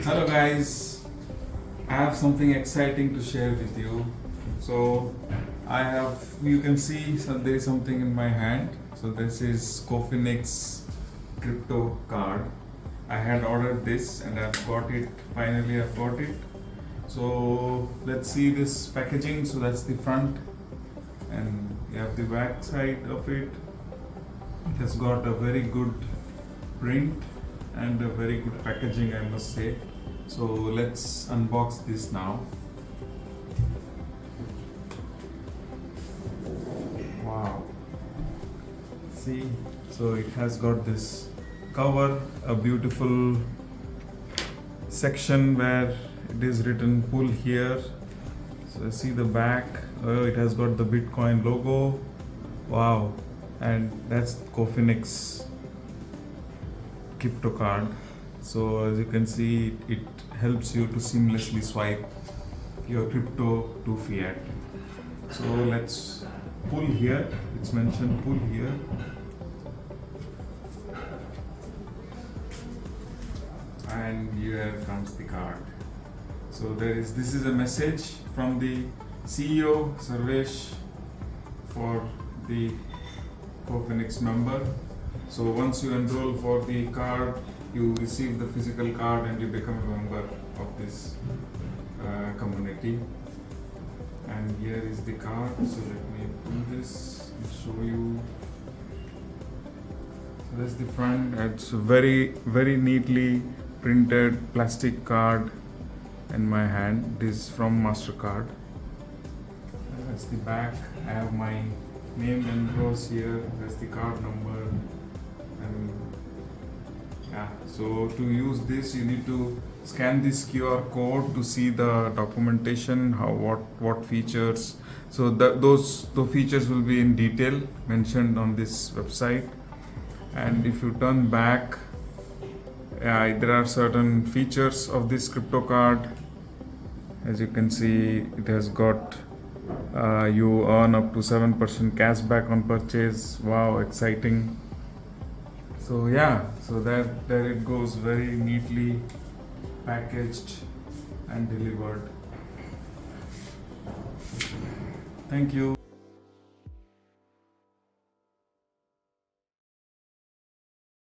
Hello guys, I have something exciting to share with you. So you can see there is something in my hand. So this is Cofinex Crypto Card. I had ordered this and I've got it. Finally, I've got it. So let's see this packaging. So that's the front, and you have the back side of it. It has got a very good print and a very good packaging, I must say. So let's unbox this now. Wow. See, so it has got this cover, a beautiful section where it is written pull here. So see the back, it has got the Bitcoin logo. Wow. And that's Cofinex Crypto Card. So as you can see, it helps you to seamlessly swipe your crypto to fiat. So let's pull here. It's mentioned pull here. And here comes the card. So this is a message from the CEO Sarvesh for the Cofinex member. So once you enroll for the card, you receive the physical card and you become a member of this community. And here is the card. So let me pull this and show you. So that's the front. It's a very neatly printed plastic card in my hand. This is from MasterCard. That's the back. I have my name engrossed here. That's the card number. And yeah, so to use this, you need to scan this QR code to see the documentation, what features. So those features will be in detail mentioned on this website. And if you turn back, there are certain features of this crypto card. As you can see, it has got you earn up to 7% cash back on purchase. Wow, exciting. So yeah, so there it goes, very neatly packaged and delivered. Thank you.